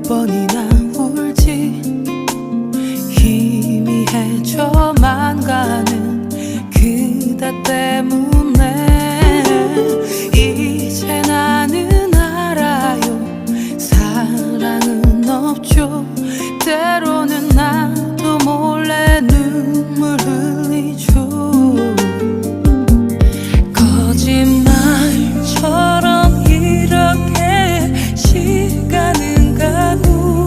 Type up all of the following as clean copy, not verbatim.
번이나 울지 희미해져만 가는 그대 때문에 이제 나는 알아요. 사랑은 없죠. 때로는 나도 몰래 눈물 흘리죠. 거짓말처럼 이렇게 시간은 가고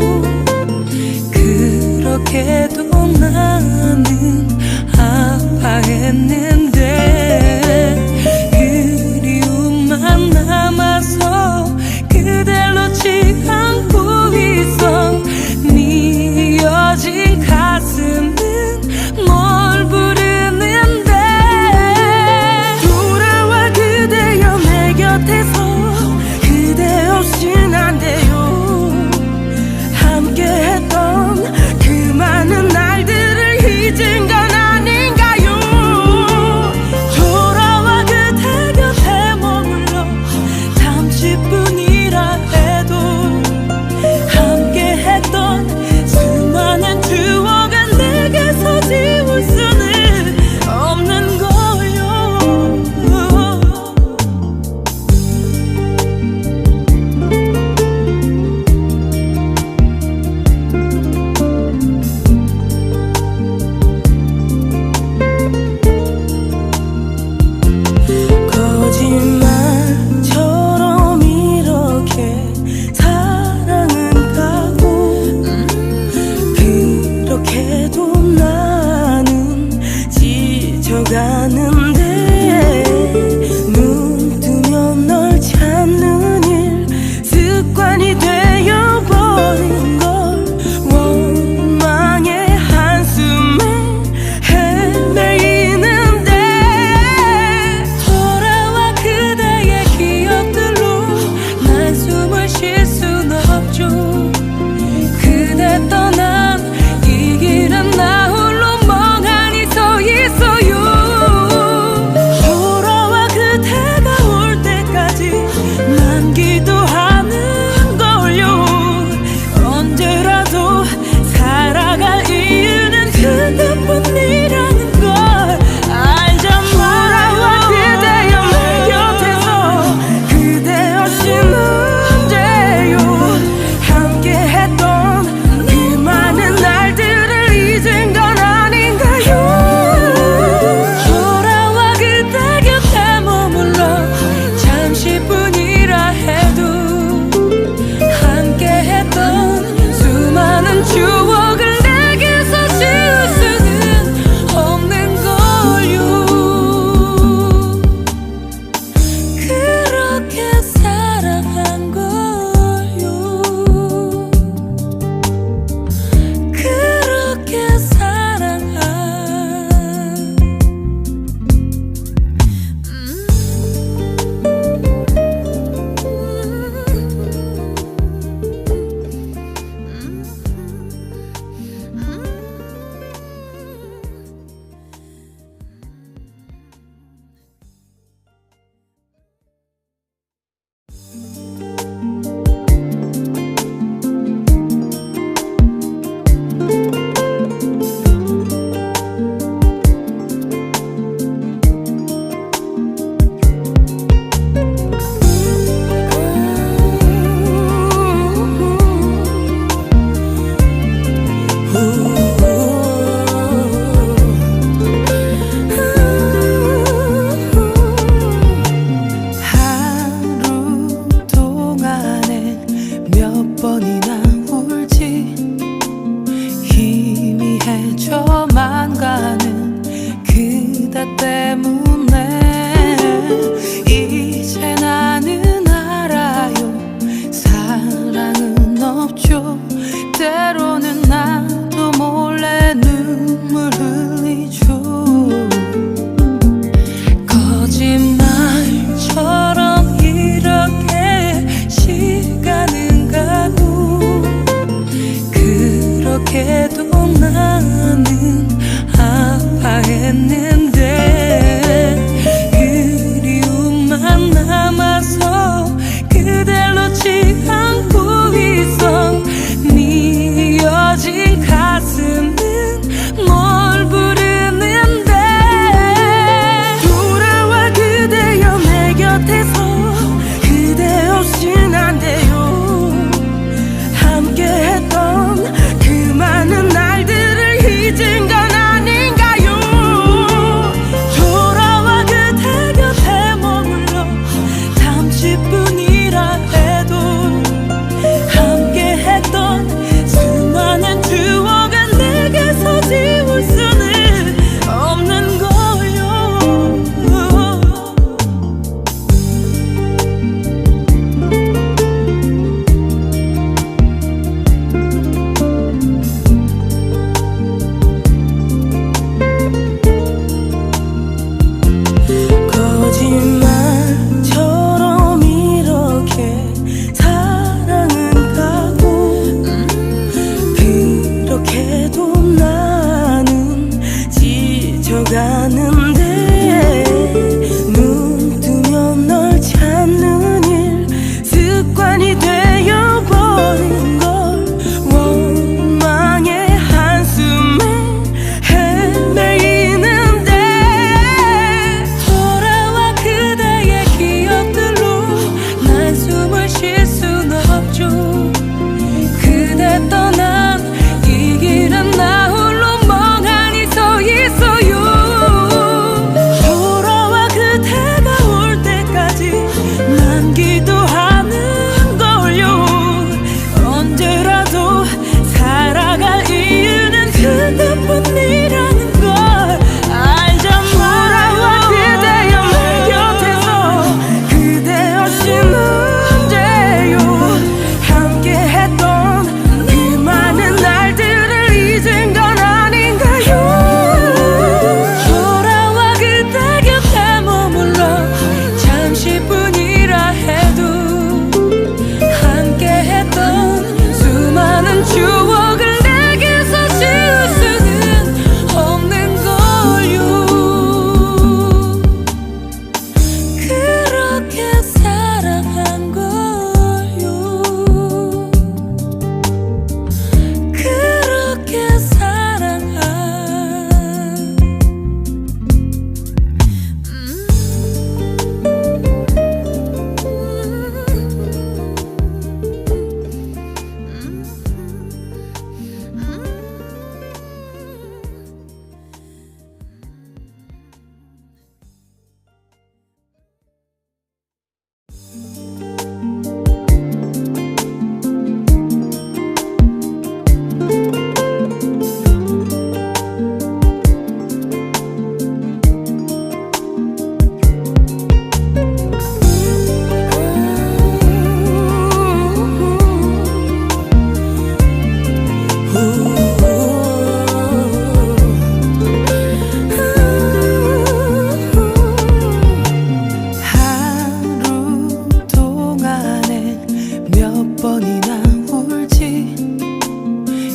번이나 울지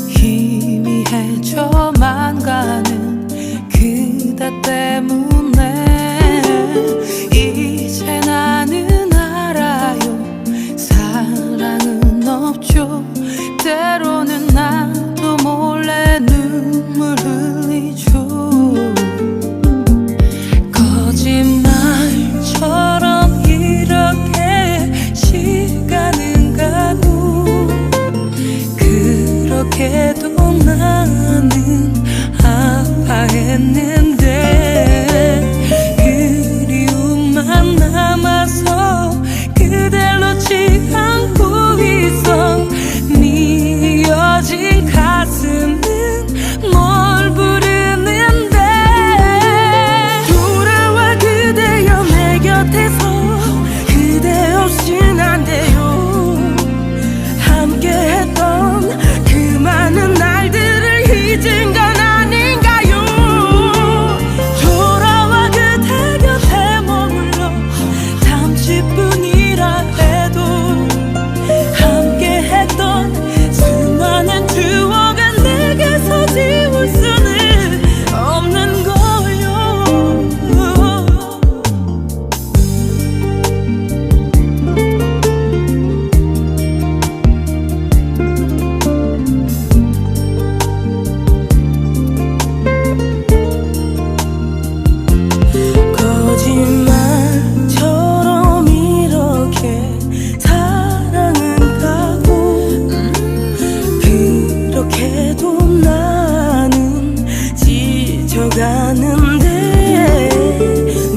희미해져만 가는 그대 때문에 이제 나는 알아요 사랑은 없죠 때로는 나도 몰래 눈물 흘리죠 거짓말처럼 이렇게 시간은 가고 그렇게도 나는 아파했는데 그리움만 남아서 그댈 놓지 않고 있어 미어진 가슴은 뭘 부르는데 돌아와 그대여 내 곁에서 그대 없인 안 돼요 함께했던 그 많은 날들을 잊은 건 아닌가요 돌아와 그대 곁에 머물러 잠시뿐이라 해도 함께했던 수많은 추억은 내게서 지울 수는 없는 거요 거짓말처럼 이렇게 사랑은 가고 그렇게도 나는 지쳐가는데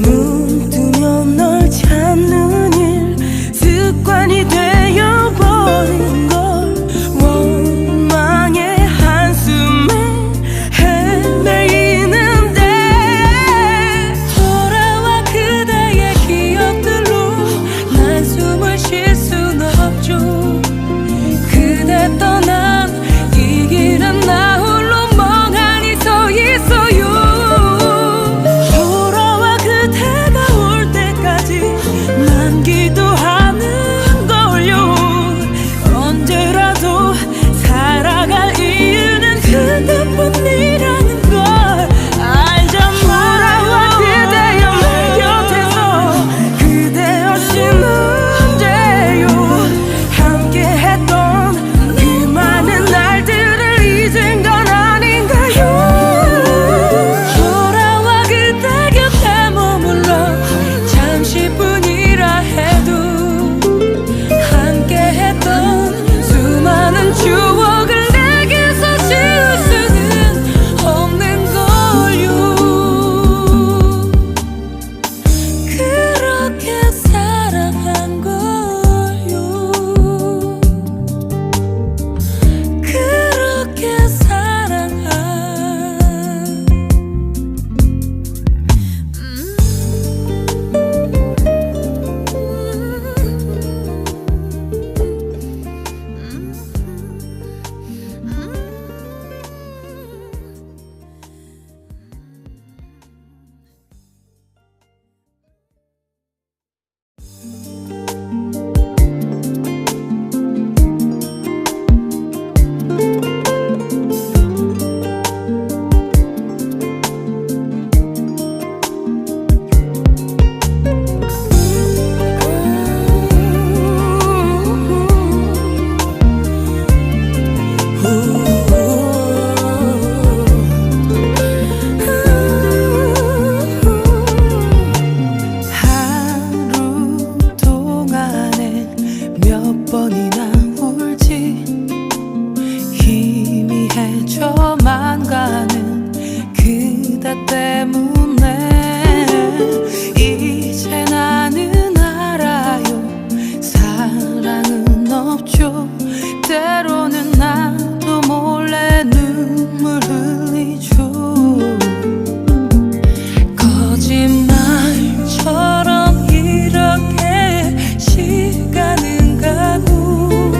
눈 뜨면 널 찾는 일 습관이 되어버린 걸 원망의 한숨에 헤매이는데 돌아와 그대의 기억들로 난 숨을 쉴 순 없죠 그대 떠난 이 길은 나 홀로 멍하니 서 있어요 돌아와 그대가 올 때까지 난 기도하는 걸요 언제라도 살아갈 이유는 그대뿐이라는 걸 알잖아요 돌아와 그대여 내 곁에서 그대 없이는 안 돼요 함께했던 그 많은 날들을 잊은 건 아닌가요 돌아와 그대 곁에 머물러 잠시뿐이라 해도 함께했던 수많은 추억을 내게서 지울 수는 없는 걸요 그렇게 사랑한 걸요 그렇게 사랑한 하루 동안에 몇 번이나 울지 희미해져만 가는 그대 때문에 이제 나는 알아요 사랑은 없죠 때로는 나도 몰래 눈물 흘리죠 거짓말처럼 이렇게 시간은 가고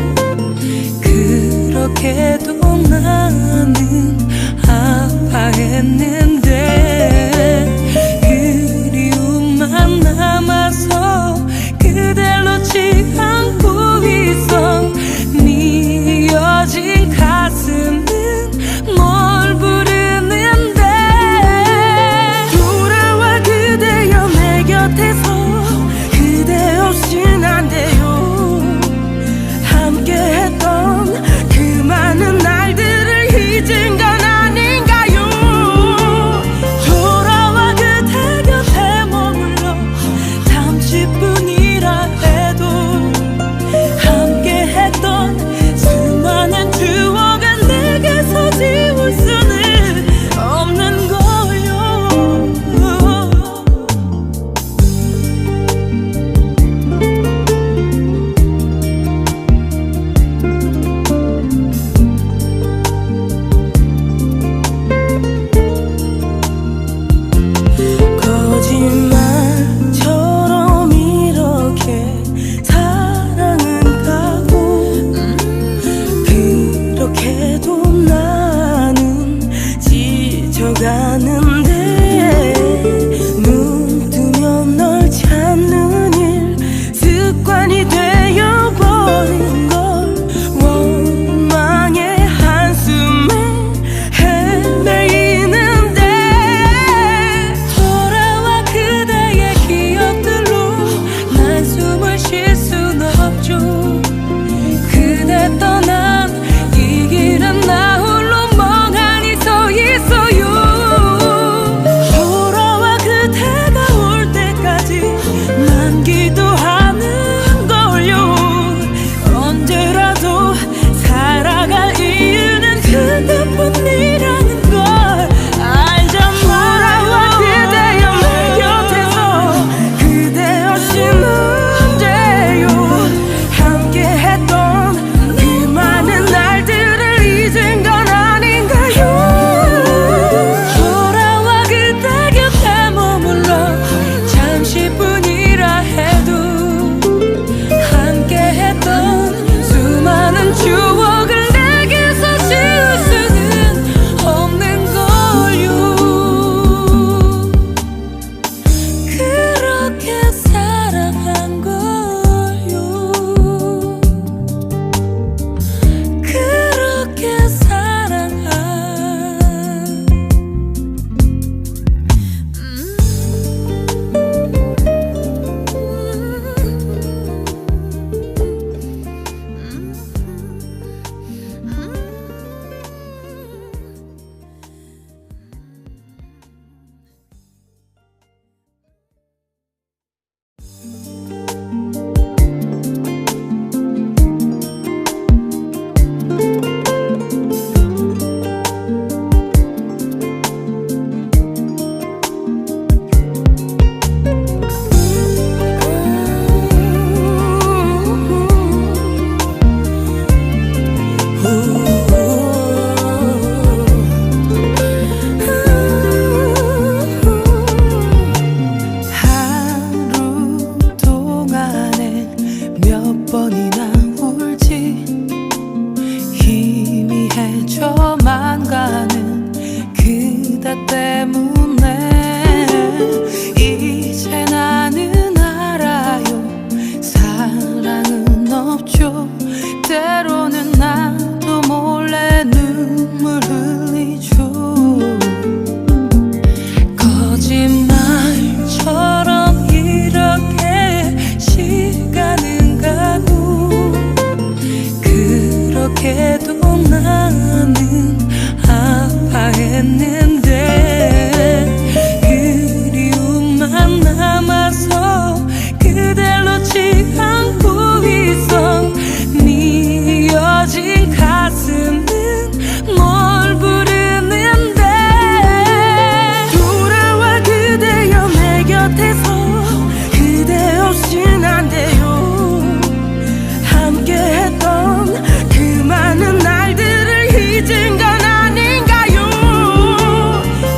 함께했던 그 많은 날들을 잊은 건 아닌가요.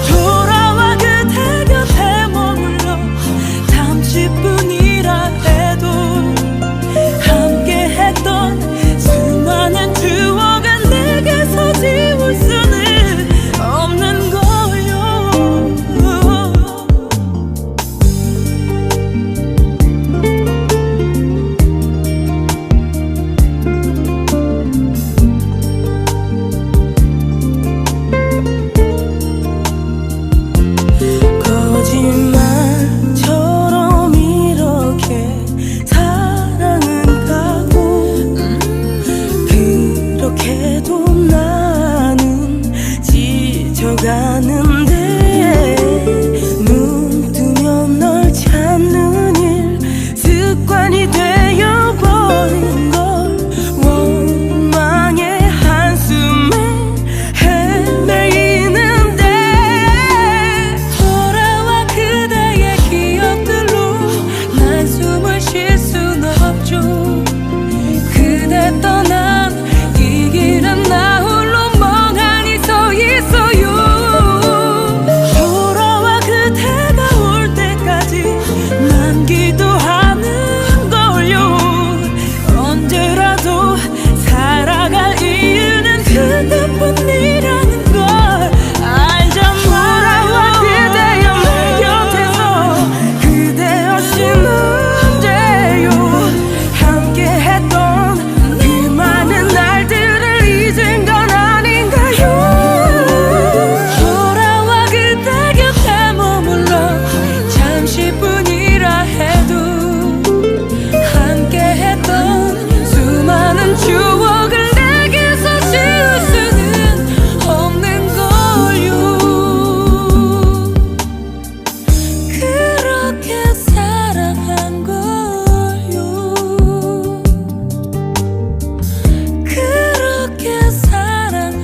돌아와 그대 곁에 머물러 잠시뿐이라 해도 함께했던 수많은 추억은 내게서 지울 수는 없는 거요. 거짓말처럼 이렇게 사랑은 가고 그렇게도 나는 지쳐가는데 눈 뜨면 널 찾는 일 습관이 되어버린 걸 원망의 한숨에 헤매이는데 돌아와 그대의 기억들로 난 숨을 쉴 순 없죠. 그대 떠난 이 길은 나 홀로 멍하니 서 있어요. 돌아와 그대가 올 때까지 난 기도하는 걸요. 언제라도 살아갈 이유는 그대뿐이라는 걸 알잖아요. 돌아와 그대여 내 곁에서 그대 없이는 안 돼요. 함께했던 그 많은 날들을 잊은 건 아닌가요. 돌아와 그대 곁에 머물러 잠시뿐이라 해도 함께했던 수많은 추억을 내게서 지울 수는 없는 걸요. 그렇게 사랑한 걸요. 그렇게 사랑한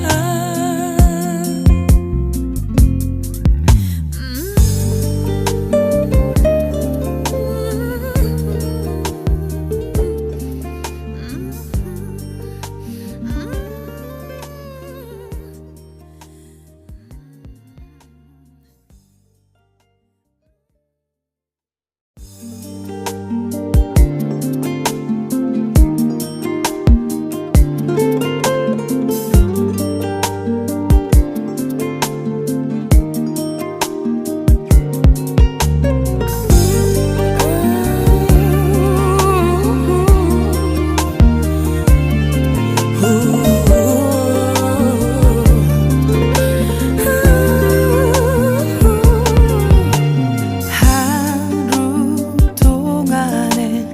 하루 동안에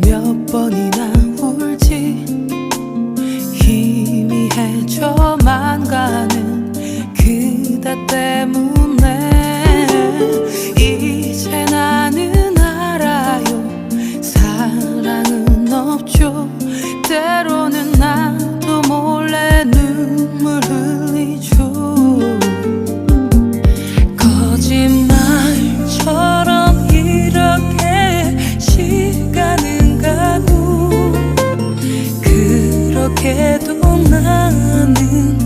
몇 번이나 울지 희미해져만 가는 그대 때문에 이제 나는 알아요. 사랑은 없죠. 때로는 나도 몰래 눈물 흘리죠. 거짓말처럼 이렇게 시간은 가고 그렇게도 나는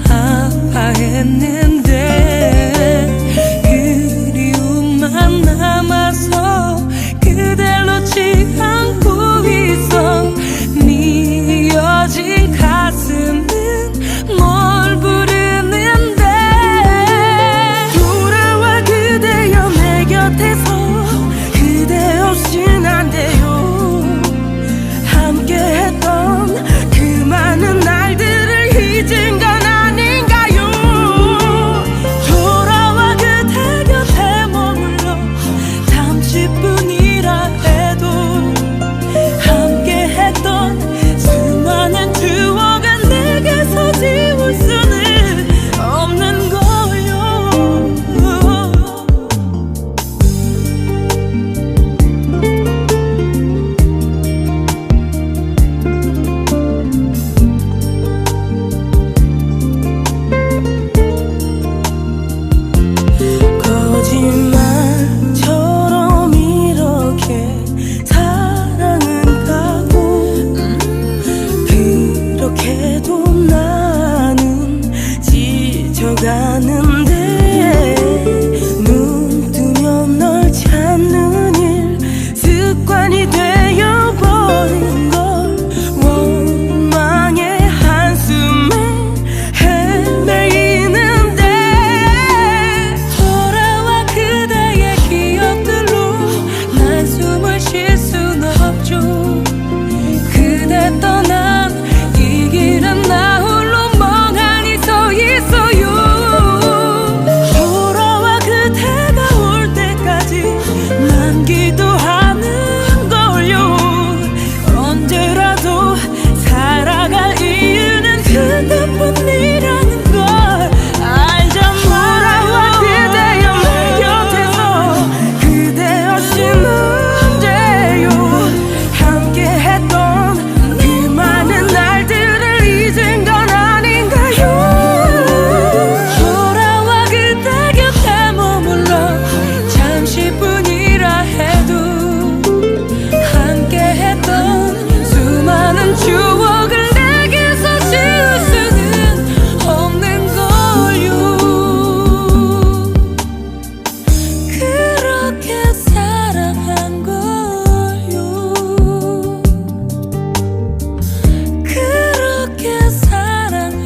아파했는데 그리움만 남아서 그댈 놓지 않고 있어. 미어진 가슴은 뭘 부르는데 돌아와 그대여 내 곁에서 그대 없인 안 돼요. 함께했던 그 많은 날들을 잊은 건 아닌가요. 해도 나는 지쳐가는데 눈 뜨면 널 찾는 일 습관이 되어버린 걸 원망의 한숨에 헤매이는데 돌아와 그대의 기억들로 난 숨을 쉴 순 없죠. 그대 떠난 이 길은 나 홀로 멍하니 서 있어요. 돌아와 그대가 올 때까지 난 기도하는 걸요. 언제라도 살아갈 이유는 그대뿐이라는 걸 알잖아요. 돌아와 그대여 내 곁에서 그대 없이는 안 돼요. 함께했던 그 많은 날들을 잊은 건 아닌가요. 돌아와 그대 곁에 머물러 잠시뿐이라 해도 함께했던 수많은 추억을 내게서 지울 수는 없는 걸요. 그렇게 사랑한 걸요. 그렇게 사랑한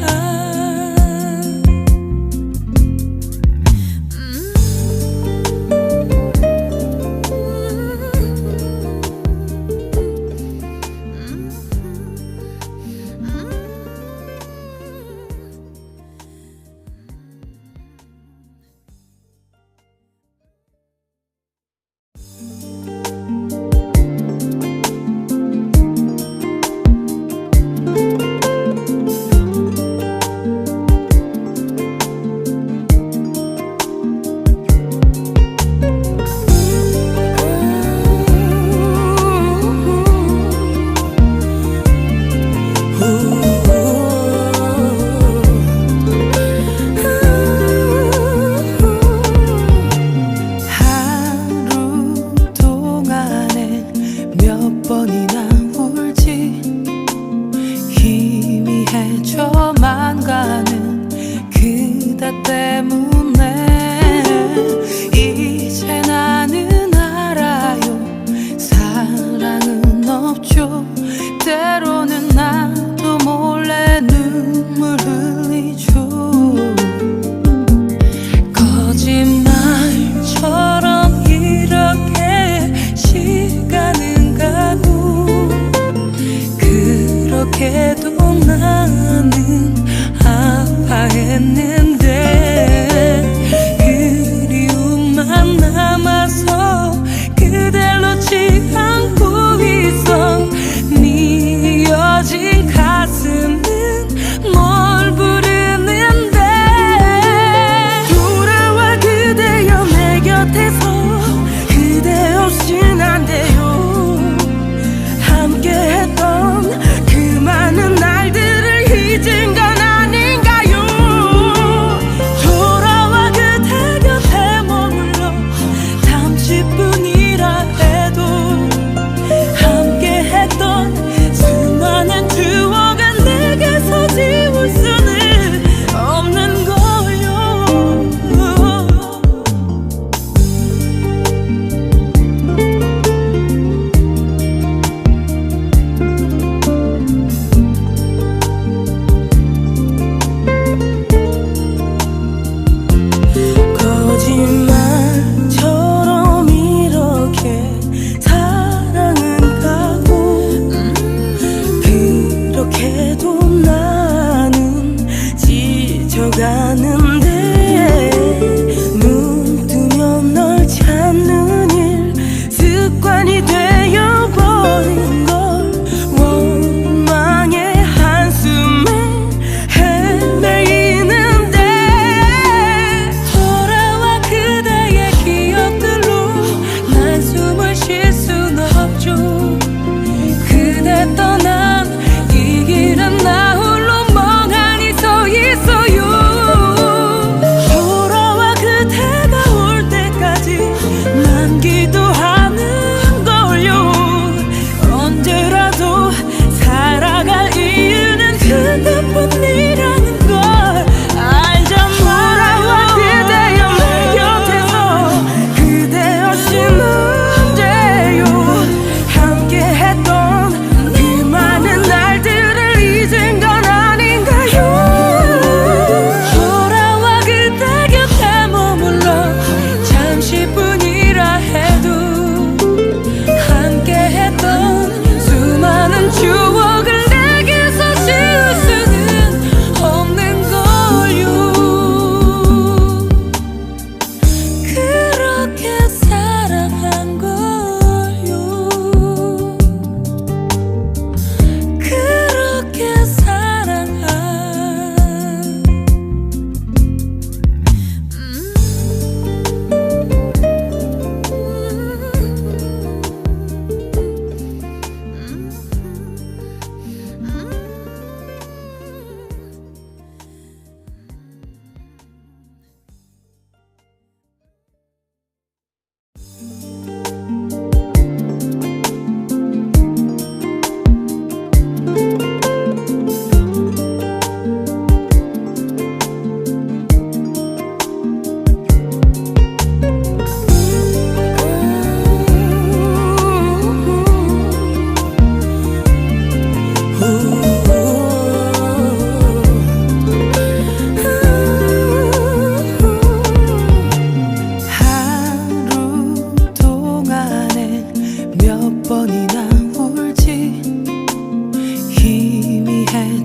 하루 동안에 몇 번이나 울지 희미해져만 가는 그대 때문에 이제 나는 알아요. 사랑은 없죠. 때로는 나도 몰래 눈물 흘리죠. 거짓말처럼 이렇게 시간은 가고 그렇게도 나는 아파했는데 그리움만 남아서 그댈 놓지 않고 있어. 미어진 가슴은 널 부르는데 돌아와 그대여 내 곁에서 그대 없인 안 돼요. 함께했던 그 많은 날들을 잊은 건 아닌가요.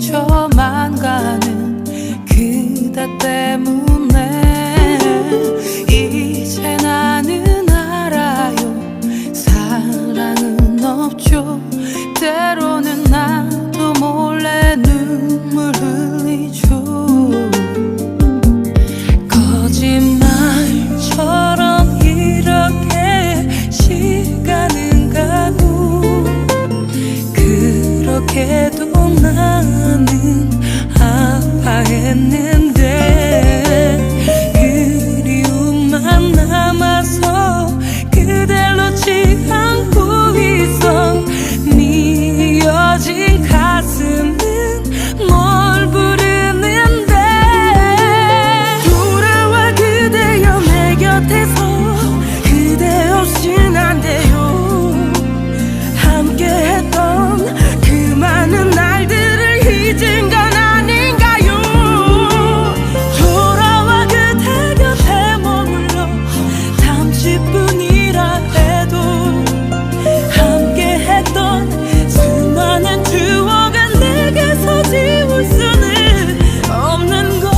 헤쳐만 가는 그대 때문에 이제 나는 알아요. 사랑은 없죠. 때로는 나도 몰래 눈물 흘리죠. 거짓말처럼 이렇게 시간은 가고 그렇게도 나는 아파했는데 그리움만 남아서 그댈 놓지 않고 있어. 미어진 가슴은 뭘 부르는데 돌아와 그대여 내 곁에서. 그대 없인 안 돼요. 함께했던 그 많은 날들을 잊은 건 아닌가요. 돌아와 그대 곁에 머물러 잠시뿐이라 해도 함께했던 수많은 추억은 내게서 지울 수는 없는 거요.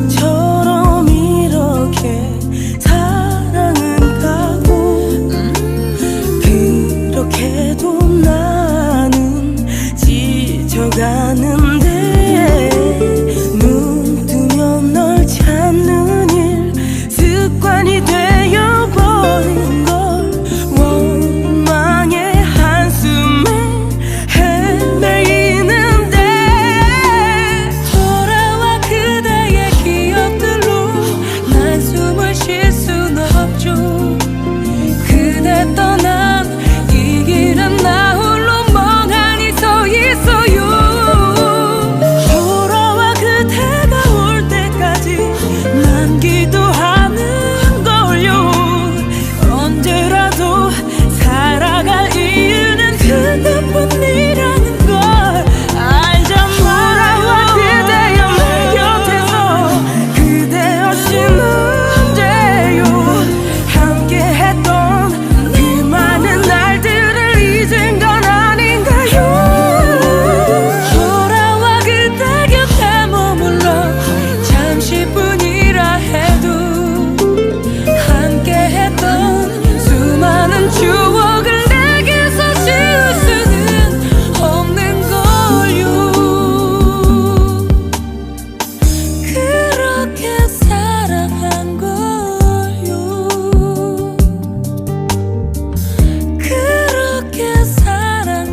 거짓말처럼 이렇게 사랑은 가고 그렇게도 나는 지쳐가는데 눈 뜨면 널 찾는 일 습관이 되어버린 걸 원망의 한숨에 헤매이는데 돌아와 그대의 기억들로 난 숨을 쉴 순 없죠. 그대 떠난 이 길은 나 홀로 멍하니 서 있어요. 돌아와 그대가 올 때까지 난 기도하는 걸요. 언제라도 살아갈 이유는 그대뿐이라는 걸 알잖아요. 돌아와 그대여 내 곁에서. 그대 없이는 안 돼요. 함께했던 그 많은 날들을 잊은 건 아닌가요. 돌아와 그대 곁에 머물러 잠시뿐이라 해도 함께했던 수많은 추억을 내게서 지울 수는 없는 걸요. 그렇게 사랑한 걸요. 그렇게 사랑한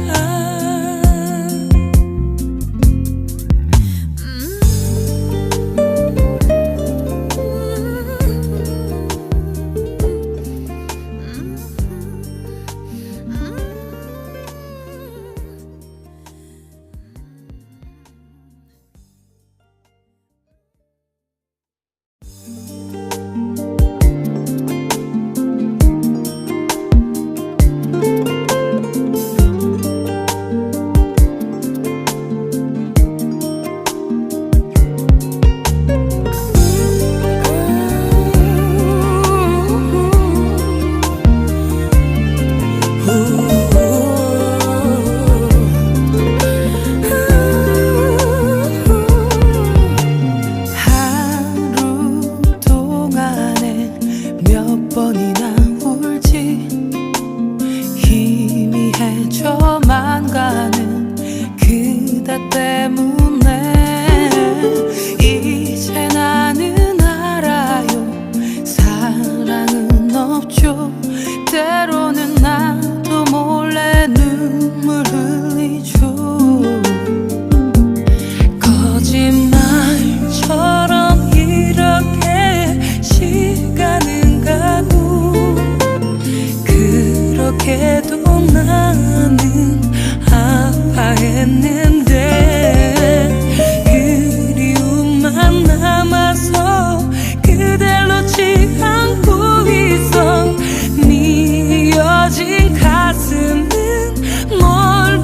하루 동안에 몇 번이나 울지. 희미해져만 가는 그대 때문에 이제 나는 알아요. 사랑은 없죠. 때로는 나도 몰래 눈물 흘리죠. 거짓말처럼 이렇게 시간은 가고 그렇게도 나는 아파했는데 그리움만 남아서 그댈 놓지 않고 있어. 미어진 가슴은 뭘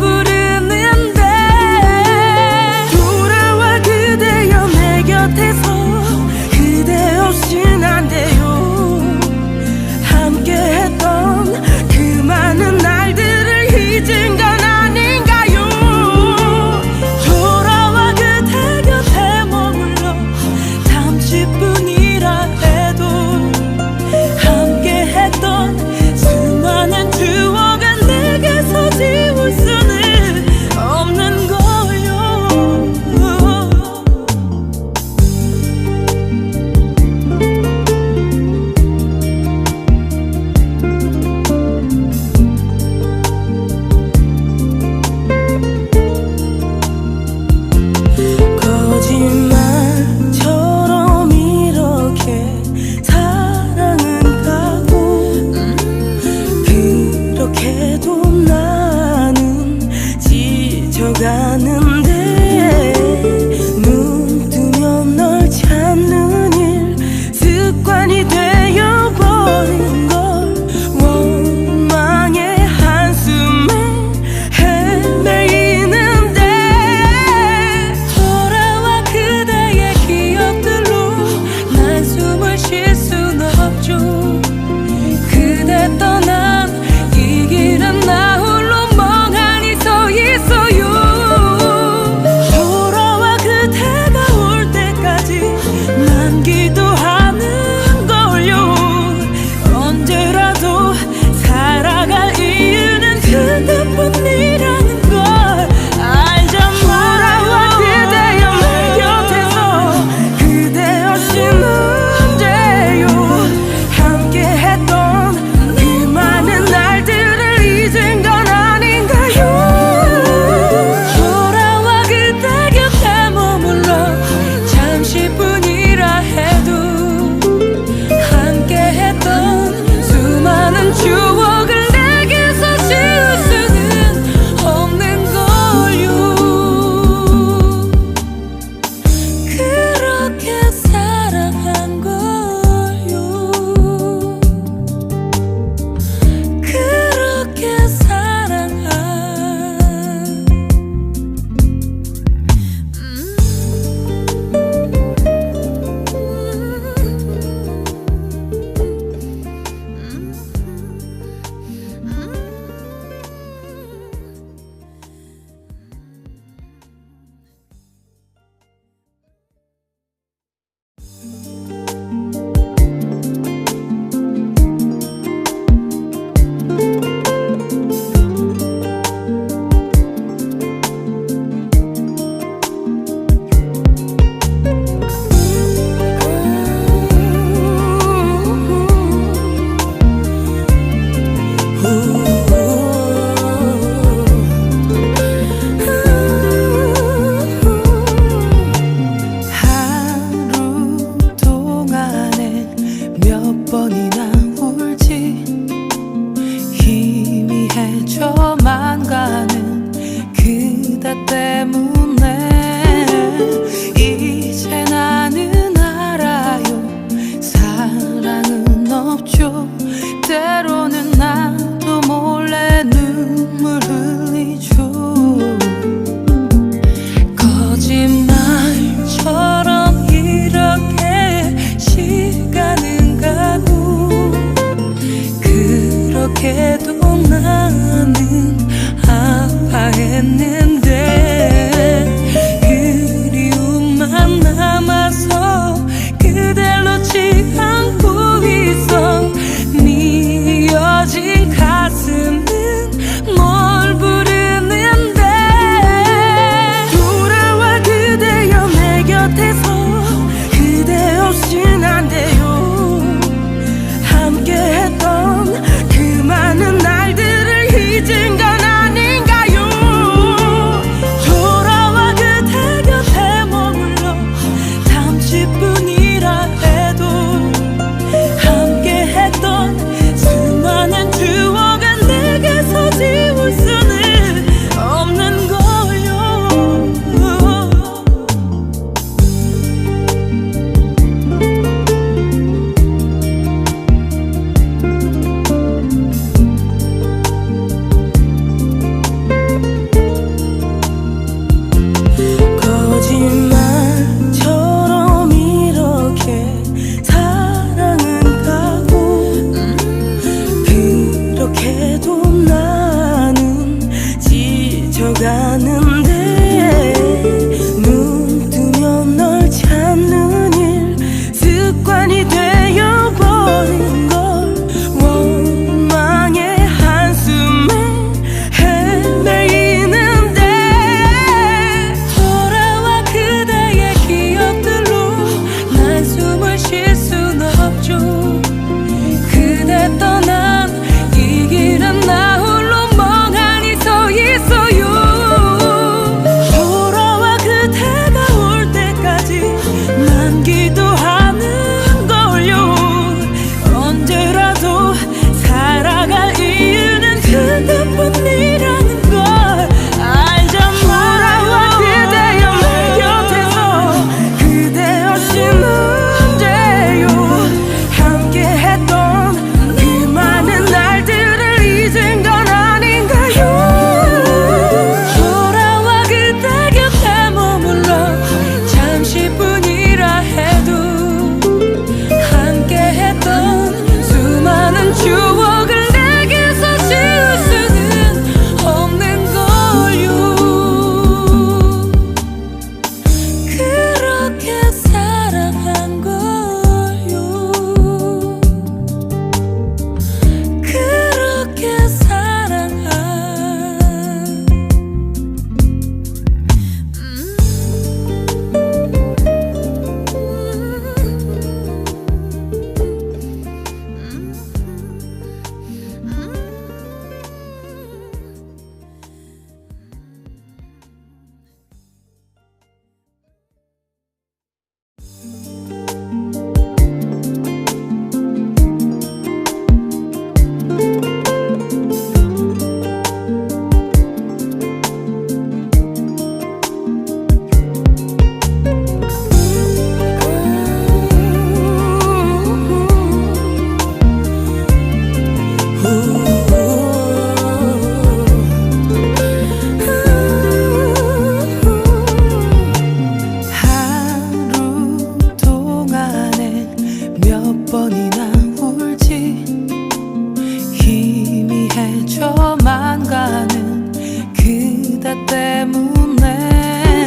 그대 때문에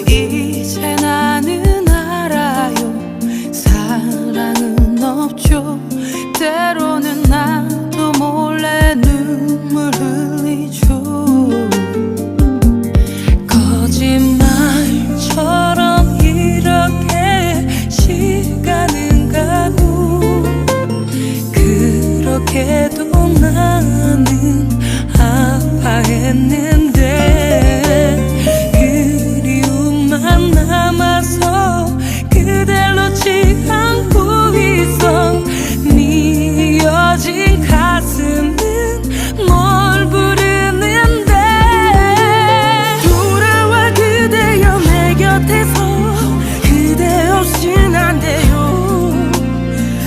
이제 나는 알아요. 사랑은 없죠. 때로는 나도 몰래 눈물 흘리죠. 거짓말처럼 이렇게 시간은 가고 그렇게도 나는 아파했는데 그리움만 남아서 그댈 놓지 않고 있어. 미어진 가슴은 뭘 부르는데 돌아와 그대여 내 곁에서. 그대 없인 안 돼요.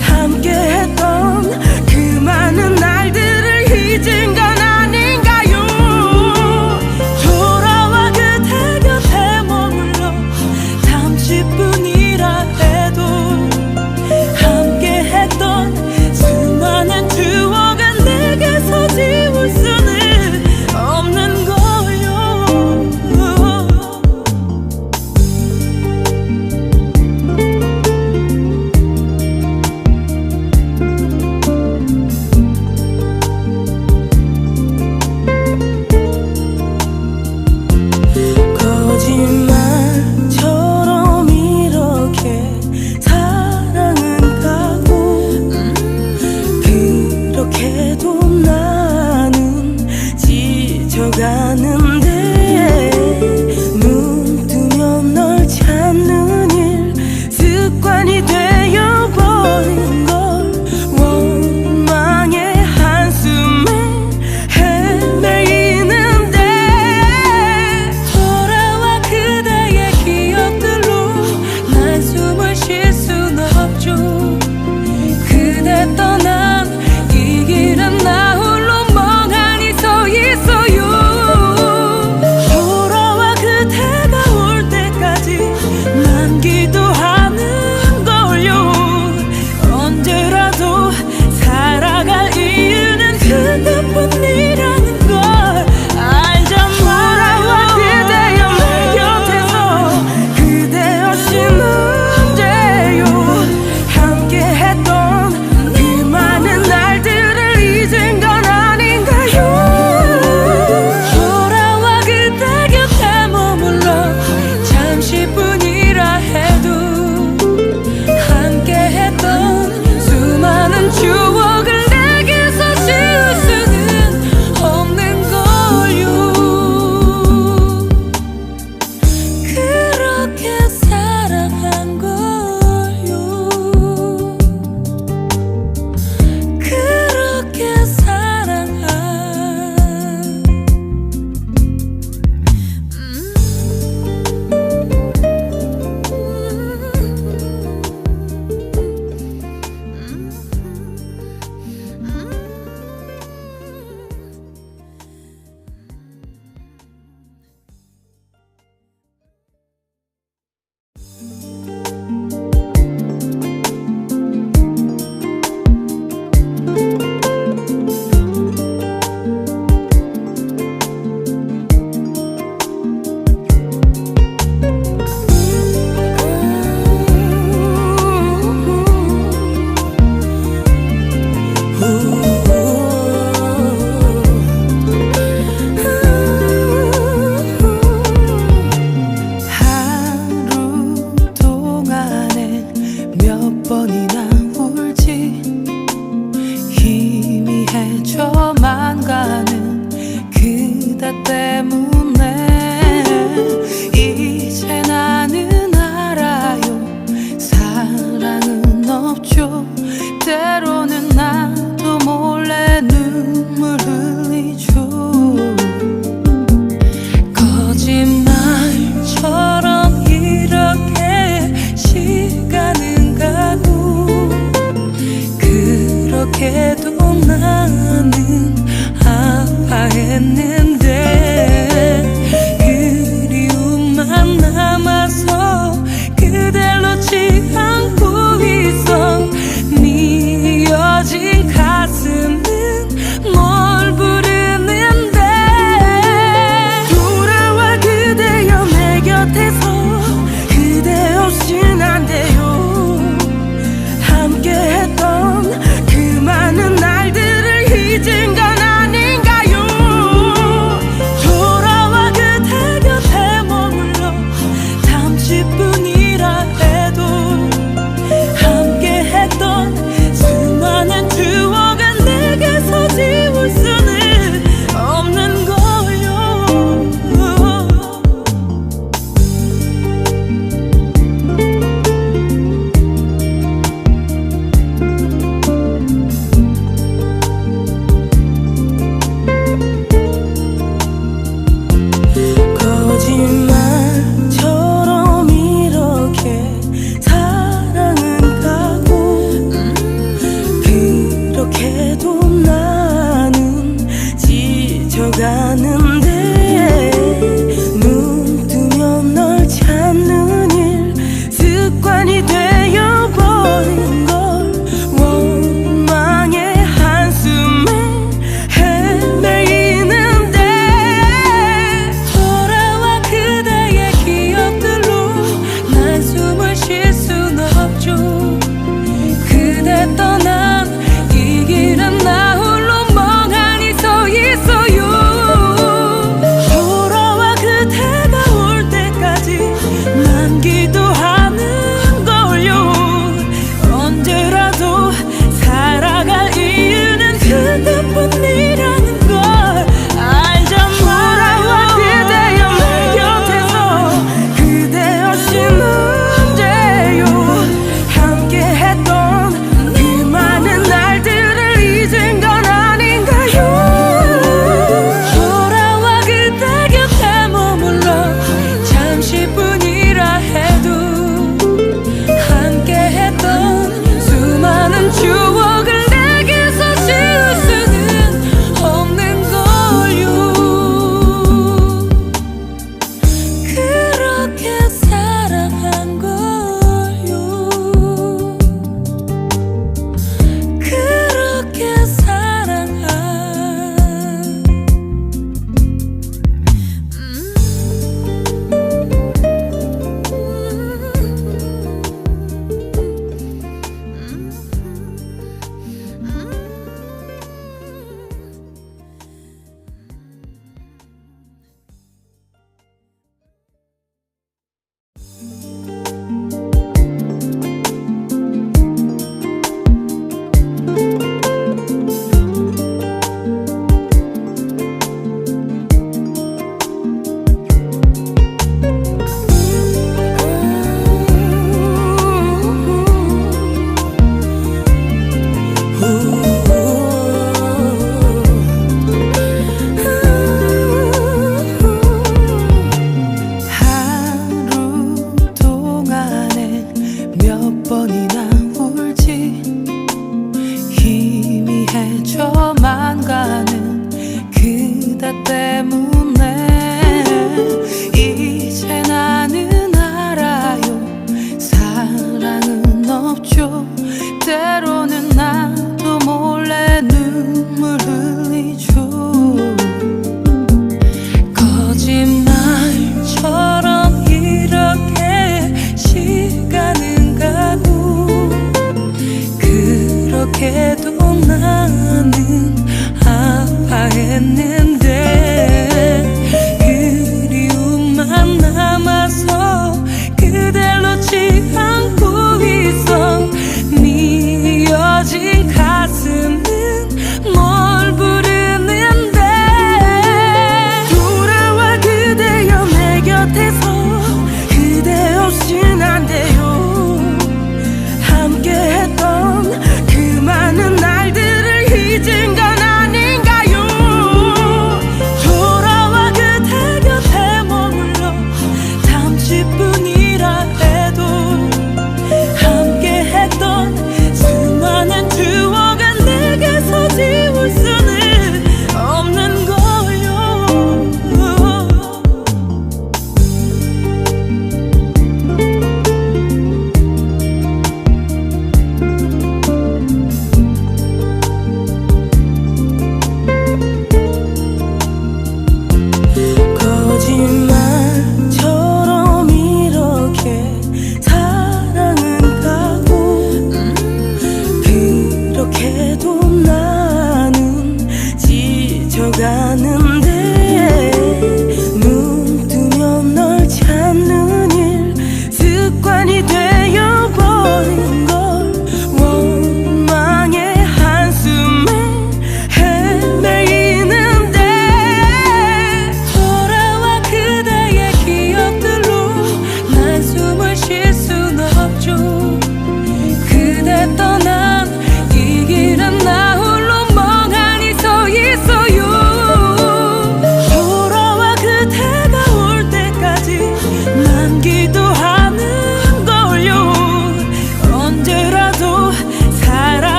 함께했던 그 많은 날들을 잊은 건 아닌가요. 돌아와 그대 곁에 머물러 잠시뿐이라 해도 함께했던 수많은 추억은 내게서 지울 수는 없는 거요. 거짓말처럼 이렇게 사랑은 가고 그렇게도 나는 지쳐가는데 눈 뜨면 널 찾는 일 습관이 되어버린 걸 원망의 한숨에 헤매이는데 돌아와 그대의 기억들로 난 숨을 쉴 순 없죠. 그대 떠난 이 길은 나 홀로 멍하니 서 있어요. 돌아와 그대가 올 때까지 난 기도하는 걸요. 언제라도 살아갈 이유는 그대뿐이라는 걸 알잖아요. 돌아와 그대여 내 곁에서. 그대 없이는 안 돼요. 함께했던 그 많은 날들을 잊은 건 아닌가요. 돌아와 그대 곁에 머물러 잠시뿐이라 해도 함께했던 수많은 추억을 내게서 지울 수는 없는 걸요. 그렇게 사랑한 걸요. 그렇게 사랑한 하루 동안에 몇 번이나 울지. 희미해져만 가는 그대 때문에 이제 나는 알아요. 사랑은 없죠. 때로는 나도 몰래 눈물 흘리죠. 거짓말처럼 이렇게 시간은 가고 그렇게도 나는 아파했는데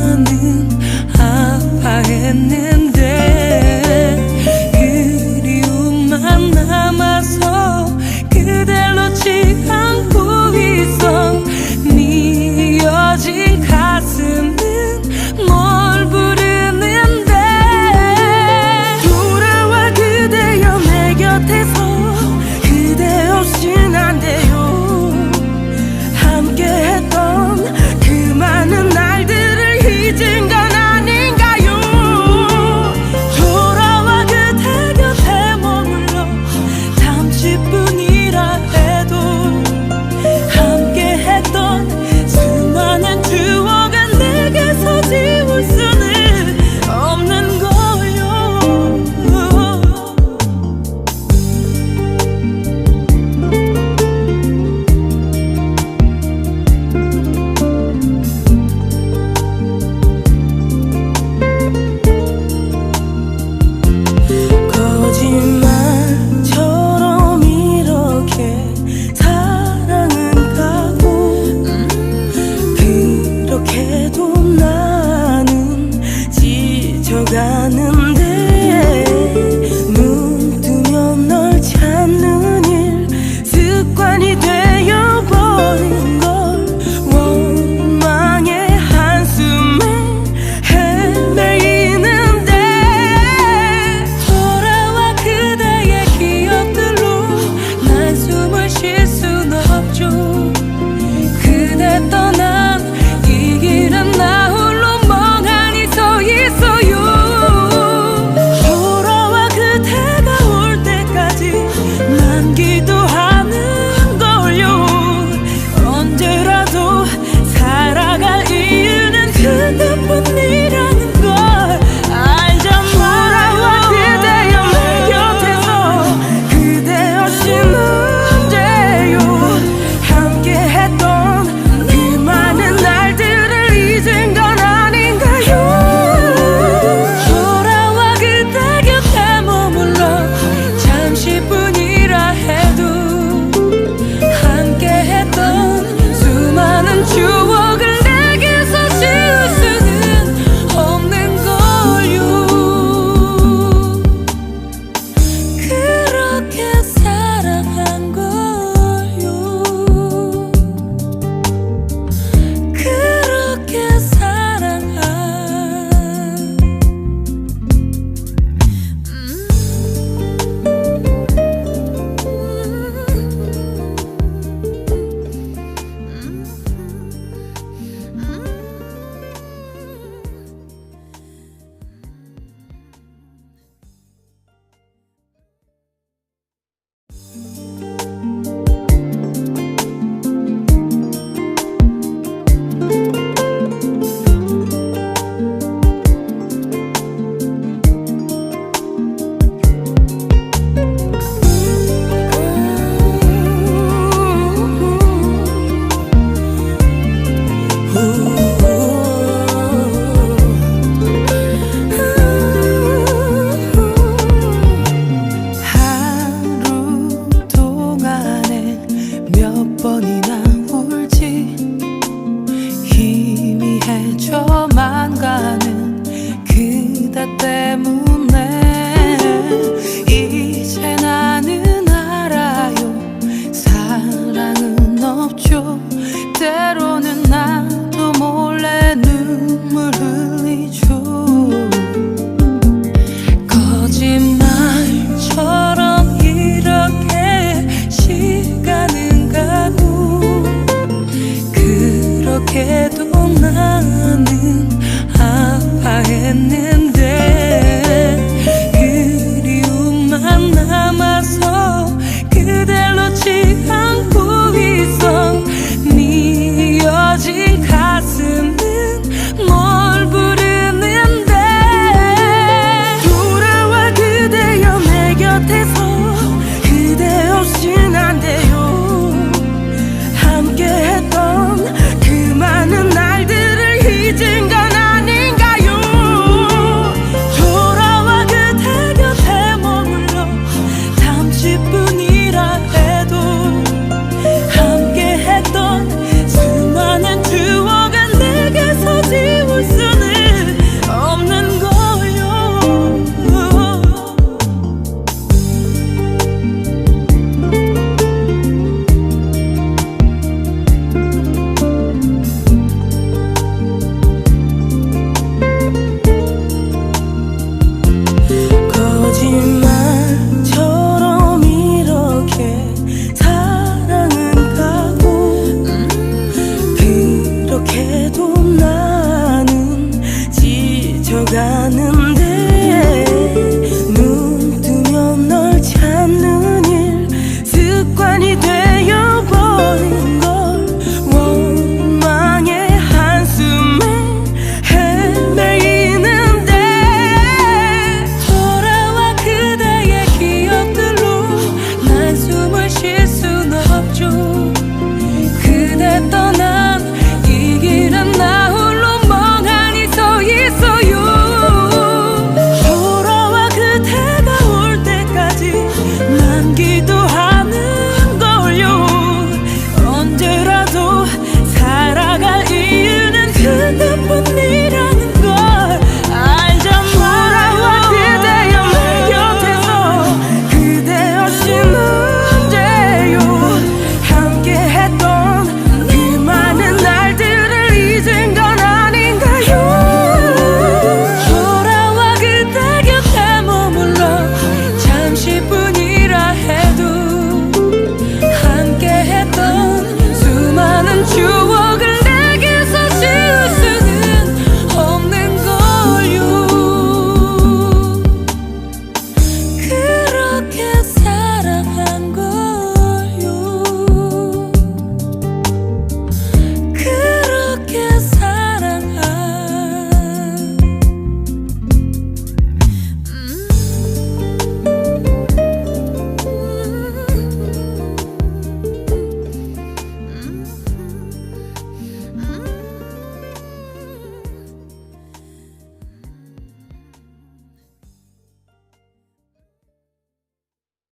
나는 아파했는데